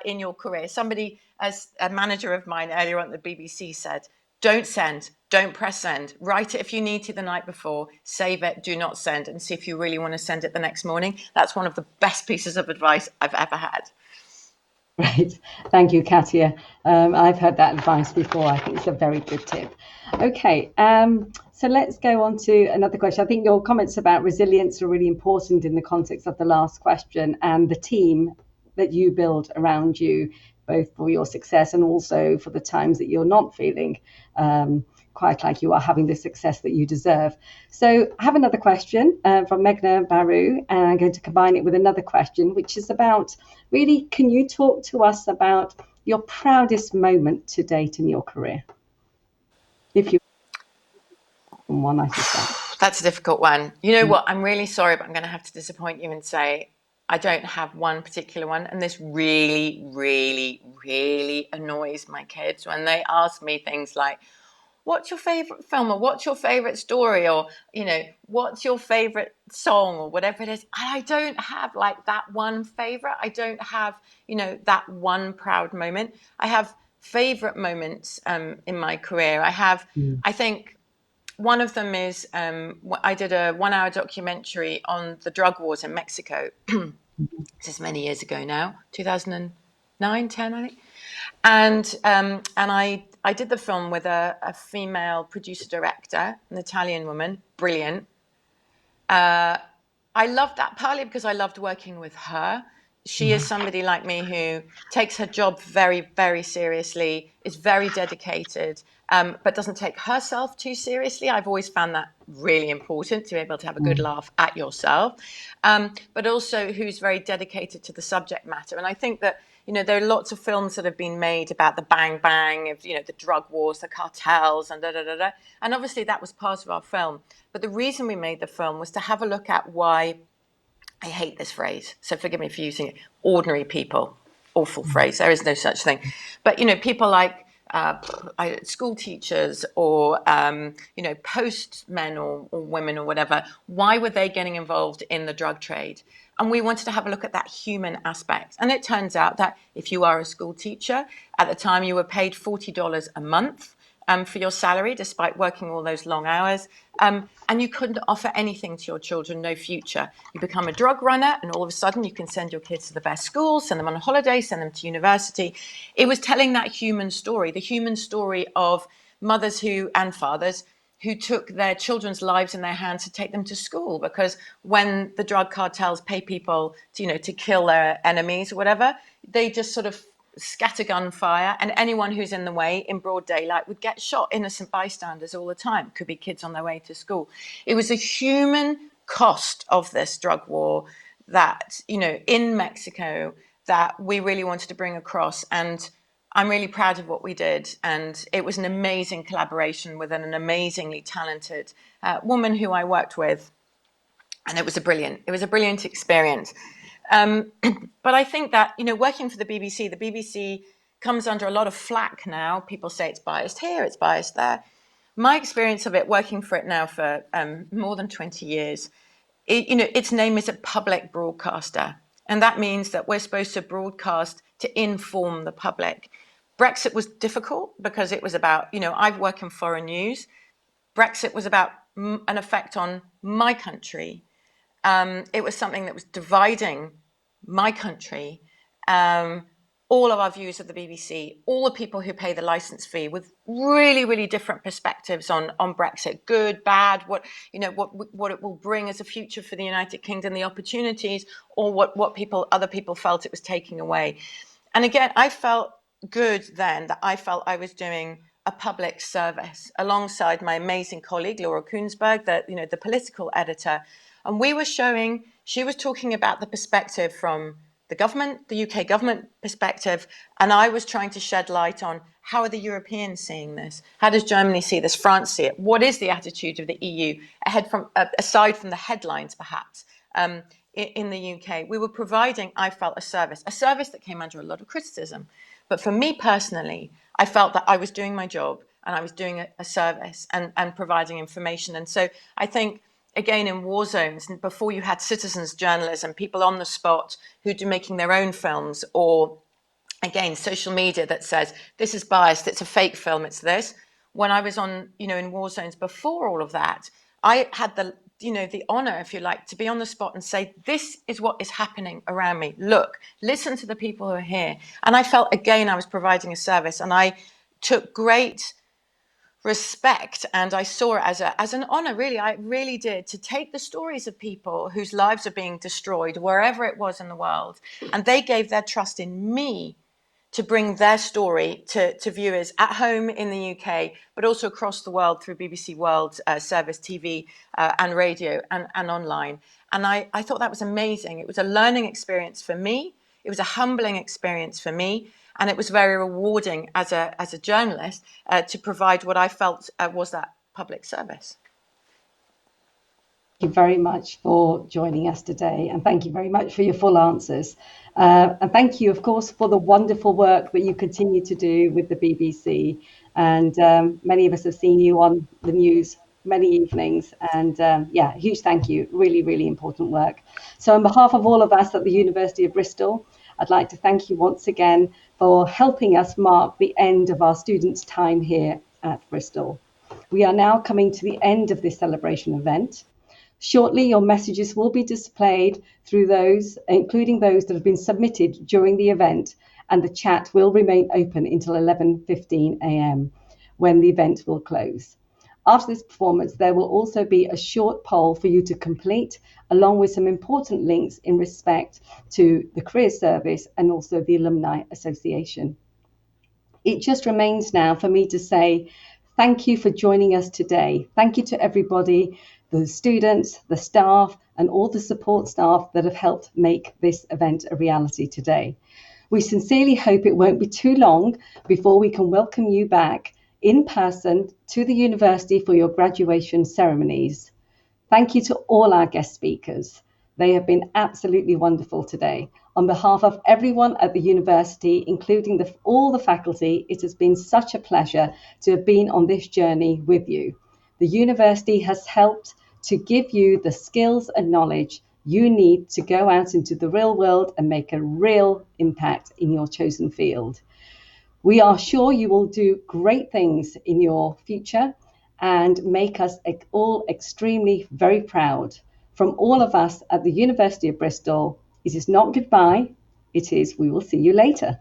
in your career. Somebody, as a manager of mine earlier on at the BBC said, don't send, don't press send. Write it if you need to the night before, save it, do not send, and see if you really want to send it the next morning. That's one of the best pieces of advice I've ever had. Great. Thank you, Katya. I've heard that advice before. I think it's a very good tip. Okay, so let's go on to another question. I think your comments about resilience are really important in the context of the last question and the team that you build around you, both for your success and also for the times that you're not feeling quite like you are having the success that you deserve. So I have another question from Meghna Baru, and I'm going to combine it with another question, which is about, really, can you talk to us about your proudest moment to date in your career? If you one, I suspect. That's a difficult one. You know what? I'm really sorry, but I'm going to have to disappoint you and say I don't have one particular one. And this really, really, really annoys my kids when they ask me things like, what's your favorite film, or what's your favorite story, or, you know, what's your favorite song, or whatever it is. I don't have like that one favorite. I don't have, you know, that one proud moment. I have favorite moments in my career. I have, I think one of them is I did a 1-hour documentary on the drug wars in Mexico. This is many years ago now, 2009, 10, I think. And I did the film with a female producer director, an Italian woman, brilliant. I loved that partly because I loved working with her. She is somebody like me who takes her job very, very seriously, is very dedicated, but doesn't take herself too seriously. I've always found that really important, to be able to have a good laugh at yourself, but also who's very dedicated to the subject matter. And I think that, you know, there are lots of films that have been made about the bang bang of, you know, the drug wars, the cartels, and da da da da. And obviously that was part of our film. But the reason we made the film was to have a look at why, I hate this phrase, so forgive me for using it, ordinary people. Awful phrase, there is no such thing. But, you know, people like school teachers or, you know, postmen or women or whatever, why were they getting involved in the drug trade? And we wanted to have a look at that human aspect. And it turns out that if you are a school teacher, at the time you were paid $40 a month for your salary, despite working all those long hours. And you couldn't offer anything to your children, no future. You become a drug runner, and all of a sudden you can send your kids to the best schools, send them on a holiday, send them to university. It was telling that human story, the human story of mothers and fathers who took their children's lives in their hands to take them to school. Because when the drug cartels pay people to, you know, to kill their enemies or whatever, they just sort of scatter gunfire, and anyone who's in the way in broad daylight would get shot. Innocent bystanders all the time, could be kids on their way to school. It was a human cost of this drug war that, you know, in Mexico, that we really wanted to bring across. And I'm really proud of what we did. And it was an amazing collaboration with an amazingly talented woman who I worked with. And it was a brilliant experience. But I think that, you know, working for the BBC comes under a lot of flack now. People say it's biased here, it's biased there. My experience of it, working for it now for more than 20 years, you know, its name is a public broadcaster. And that means that we're supposed to broadcast to inform the public. Brexit was difficult because it was about, you know, I've worked in foreign news. Brexit was about an effect on my country. It was something that was dividing my country. All of our views of the BBC, all the people who pay the license fee, with really, really different perspectives on Brexit, good, bad, what it will bring as a future for the United Kingdom, the opportunities, or what other people felt it was taking away. And again, I felt good then that I felt I was doing a public service alongside my amazing colleague Laura Koonsberg, the political editor, and she was talking about the perspective from the government, the UK government perspective, and I was trying to shed light on how are the Europeans seeing this? How does Germany see this? France see it? What is the attitude of the EU aside from the headlines, perhaps, in the UK? We were providing, I felt, a service that came under a lot of criticism. But for me personally, I felt that I was doing my job and I was doing a service and providing information. And so I think, again, in war zones, before you had citizens journalism, people on the spot who do making their own films, or again, social media that says this is biased, it's a fake film, it's this. When I was on, in war zones before all of that, I had the honor, if you like, to be on the spot and say, this is what is happening around me. Look, listen to the people who are here. And I felt, again, I was providing a service, and I took great respect, and I saw it as an honor, really. I really did, to take the stories of people whose lives are being destroyed wherever it was in the world, and they gave their trust in me to bring their story to viewers at home in the UK, but also across the world through BBC World Service TV and radio and online. And I thought that was amazing. It was a learning experience for me. It was a humbling experience for me. And it was very rewarding as a journalist to provide what I felt was that public service. Thank you very much for joining us today, and thank you very much for your full answers. And thank you, of course, for the wonderful work that you continue to do with the BBC. And many of us have seen you on the news many evenings, and huge thank you. Really, really important work. So on behalf of all of us at the University of Bristol, I'd like to thank you once again for helping us mark the end of our students' time here at Bristol. We are now coming to the end of this celebration event. Shortly, your messages will be displayed through those, including those that have been submitted during the event, and the chat will remain open until 11:15 a.m. when the event will close. After this performance, there will also be a short poll for you to complete, along with some important links in respect to the Careers Service and also the Alumni Association. It just remains now for me to say thank you for joining us today. Thank you to everybody, the students, the staff, and all the support staff that have helped make this event a reality today. We sincerely hope it won't be too long before we can welcome you back in person to the university for your graduation ceremonies. Thank you to all our guest speakers. They have been absolutely wonderful today. On behalf of everyone at the university, including all the faculty, it has been such a pleasure to have been on this journey with you. The university has helped to give you the skills and knowledge you need to go out into the real world and make a real impact in your chosen field. We are sure you will do great things in your future and make us all extremely very proud. From all of us at the University of Bristol, it is not goodbye, it is we will see you later.